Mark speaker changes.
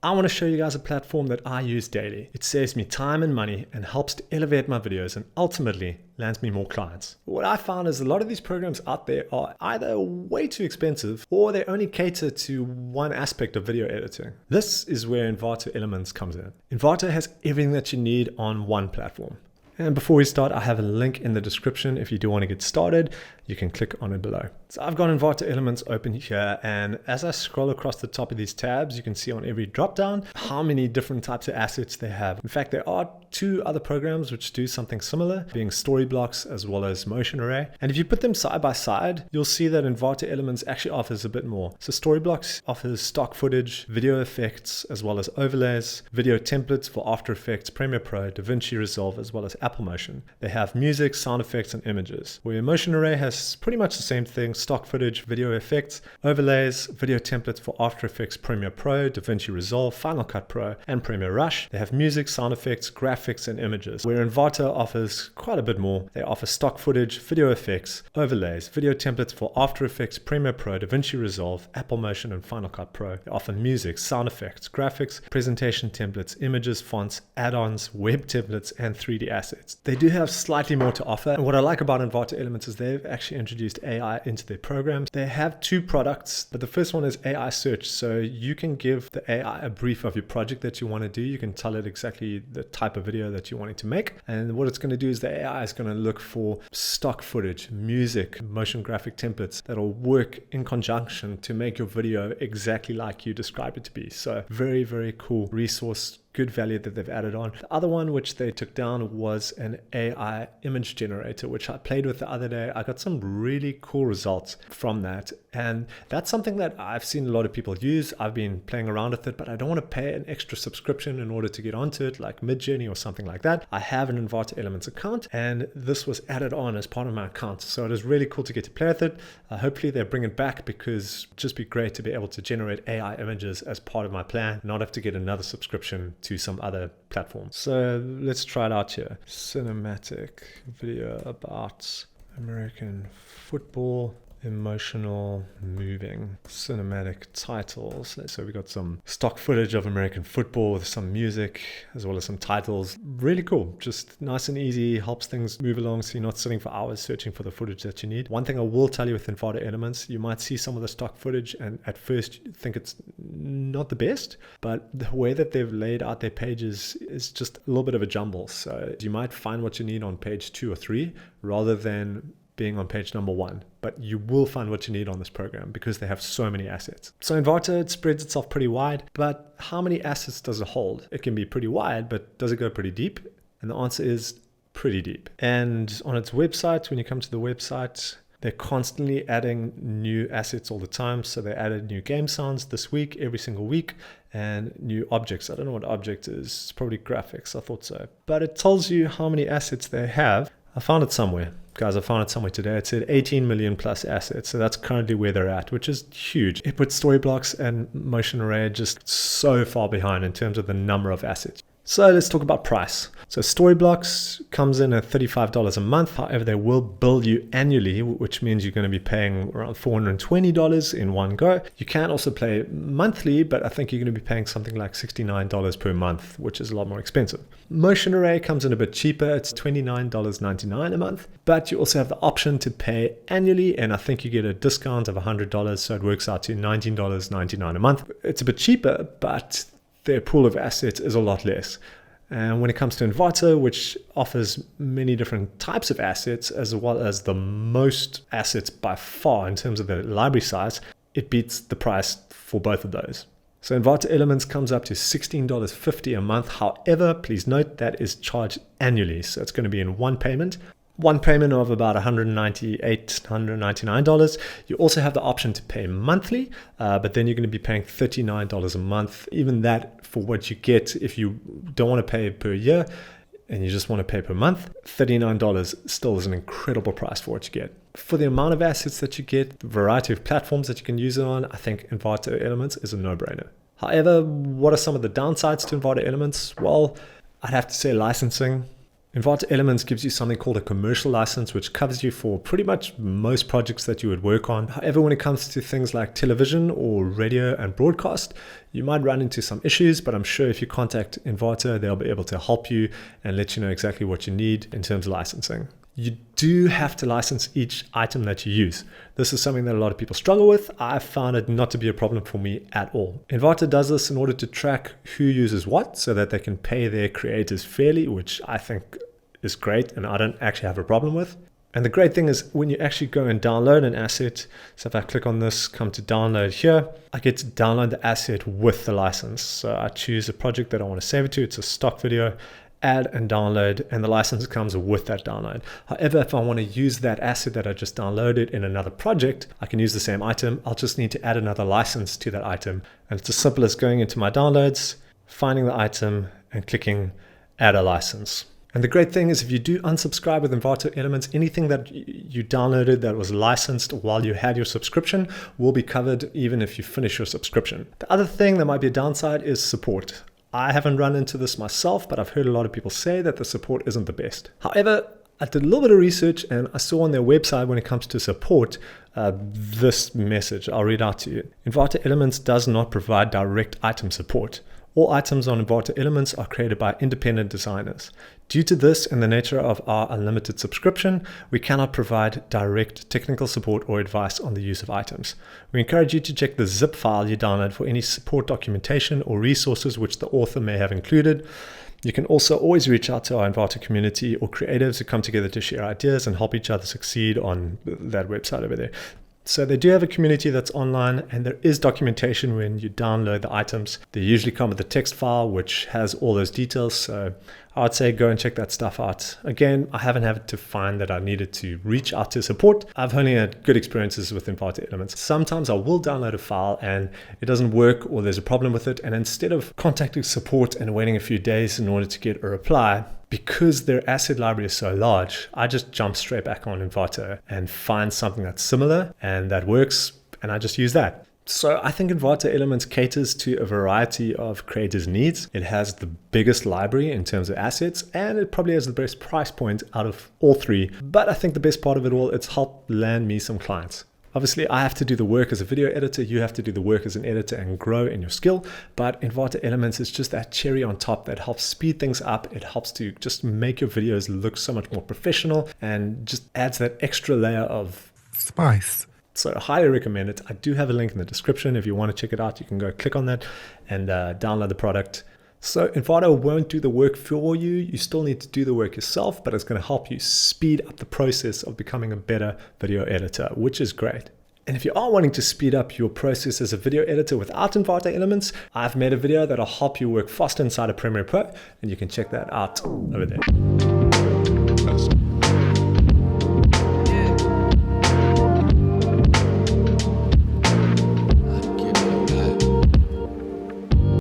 Speaker 1: I want to show you guys a platform that I use daily. It saves me time and money and helps to elevate my videos and ultimately lands me more clients. What I found is a lot of these programs out there are either way too expensive or they only cater to one aspect of video editing. This is where Envato Elements comes in. Envato has everything that you need on one platform. And before we start, I have a link in the description. If you do want to get started, you can click on it below. So I've got Envato Elements open here, and as I scroll across the top of these tabs, you can see on every dropdown how many different types of assets they have. In fact, there are two other programs which do something similar, being Storyblocks as well as Motion Array. And if you put them side by side, you'll see that Envato Elements actually offers a bit more. So Storyblocks offers stock footage, video effects, as well as overlays, video templates for After Effects, Premiere Pro, DaVinci Resolve, as well as Apple Motion. They have music, sound effects, and images. Where Motion Array has pretty much the same thing: stock footage, video effects, overlays, video templates for After Effects, Premiere Pro, DaVinci Resolve, Final Cut Pro, and Premiere Rush. They have music, sound effects, graphics, and images. Where Envato offers quite a bit more. They offer stock footage, video effects, overlays, video templates for After Effects, Premiere Pro, DaVinci Resolve, Apple Motion, and Final Cut Pro. They offer music, sound effects, graphics, presentation templates, images, fonts, add-ons, web templates, and 3D assets. They do have slightly more to offer, and what I like about Envato Elements is they've actually introduced AI into their programs. They have two products, but the first one is AI search. So you can give the AI a brief of your project that you want to do. You can tell it exactly the type of video that you want it to make. And what it's going to do is the AI is going to look for stock footage, music, motion graphic templates that'll work in conjunction to make your video exactly like you described it to be. So very, very cool resource. Good value that they've added on. The other one which they took down was an AI image generator, which I played with the other day. I got some really cool results from that. And that's something that I've seen a lot of people use. I've been playing around with it, but I don't want to pay an extra subscription in order to get onto it, like Midjourney or something like that. I have an Envato Elements account, and this was added on as part of my account. So it is really cool to get to play with it. Hopefully they bring it back, because it'd just be great to be able to generate AI images as part of my plan, not have to get another subscription to some other platform. So let's try it out here. Cinematic video about American football, emotional, moving, cinematic titles. So we got some stock footage of American football with some music as well as some titles. Really cool, just nice and easy, helps things move along so you're not sitting for hours searching for the footage that you need. One thing I will tell you with Envato Elements, you might see some of the stock footage and at first you think it's not the best, but the way that they've laid out their pages is just a little bit of a jumble. So you might find what you need on page 2 or 3 rather than being on page number 1, but you will find what you need on this program because they have so many assets. So Envato, it spreads itself pretty wide, but how many assets does it hold? It can be pretty wide, but does it go pretty deep? And the answer is pretty deep. And on its website, when you come to the website, they're constantly adding new assets all the time. So they added new game sounds this week, every single week, and new objects. I don't know what object is. It's probably graphics. I thought so. But it tells you how many assets they have. I found it somewhere. Guys, I found it somewhere today. It said 18 million plus assets. So that's currently where they're at, which is huge. It puts Storyblocks and Motion Array just so far behind in terms of the number of assets. So let's talk about price. So Storyblocks comes in at $35 a month. However, they will bill you annually, which means you're going to be paying around $420 in one go. You can also pay monthly, but I think you're going to be paying something like $69 per month, which is a lot more expensive. Motion Array comes in a bit cheaper. It's $29.99 a month, but you also have the option to pay annually, and I think you get a discount of $100, so it works out to $19.99 a month. It's a bit cheaper, but their pool of assets is a lot less. And when it comes to Envato, which offers many different types of assets, as well as the most assets by far in terms of the library size, it beats the price for both of those. So Envato Elements comes up to $16.50 a month. However, please note that is charged annually. So it's going to be in one payment. One payment of about $198, $199. You also have the option to pay monthly, but then you're going to be paying $39 a month. Even that, for what you get, if you don't want to pay per year and you just want to pay per month, $39 still is an incredible price for what you get. For the amount of assets that you get, the variety of platforms that you can use it on, I think Envato Elements is a no-brainer. However, what are some of the downsides to Envato Elements? Well, I'd have to say licensing Envato Elements gives you something called a commercial license, which covers you for pretty much most projects that you would work on. However, when it comes to things like television or radio and broadcast, you might run into some issues, but I'm sure if you contact Envato, they'll be able to help you and let you know exactly what you need in terms of licensing. You do have to license each item that you use. This is something that a lot of people struggle with. I found it not to be a problem for me at all. Envato does this in order to track who uses what so that they can pay their creators fairly, which I think is great and I don't actually have a problem with. And the great thing is when you actually go and download an asset, so if I click on this, come to download here, I get to download the asset with the license. So I choose a project that I want to save it to. It's a stock video. Add and download, and the license comes with that download. However, if I want to use that asset that I just downloaded in another project, I can use the same item. I'll just need to add another license to that item. And it's as simple as going into my downloads, finding the item, and clicking add a license. And the great thing is if you do unsubscribe with Envato Elements, anything that you downloaded that was licensed while you had your subscription will be covered even if you finish your subscription. The other thing that might be a downside is support. I haven't run into this myself, but I've heard a lot of people say that the support isn't the best. However, I did a little bit of research and I saw on their website when it comes to support, this message. I'll read out to you. Envato Elements does not provide direct item support. All items on Envato Elements are created by independent designers. Due to this and the nature of our unlimited subscription, we cannot provide direct technical support or advice on the use of items. We encourage you to check the zip file you download for any support documentation or resources which the author may have included. You can also always reach out to our Envato community or creatives who come together to share ideas and help each other succeed on that website over there. So they do have a community that's online, and there is documentation when you download the items. They usually come with a text file which has all those details. So I would say go and check that stuff out. Again, I haven't had to find that I needed to reach out to support. I've only had good experiences with Envato Elements. Sometimes I will download a file and it doesn't work or there's a problem with it. And instead of contacting support and waiting a few days in order to get a reply, because their asset library is so large, I just jump straight back on Envato and find something that's similar and that works, and I just use that. So I think Envato Elements caters to a variety of creators' needs. It has the biggest library in terms of assets, and it probably has the best price point out of all three. But I think the best part of it all, it's helped land me some clients. Obviously, I have to do the work as a video editor. You have to do the work as an editor and grow in your skill. But Envato Elements is just that cherry on top that helps speed things up. It helps to just make your videos look so much more professional and just adds that extra layer of spice. So I highly recommend it. I do have a link in the description. If you want to check it out, you can go click on that and download the product. So Envato won't do the work for you. You still need to do the work yourself, but it's going to help you speed up the process of becoming a better video editor, which is great. And if you are wanting to speed up your process as a video editor without Envato Elements, I've made a video that'll help you work faster inside of Premiere Pro, and you can check that out over there.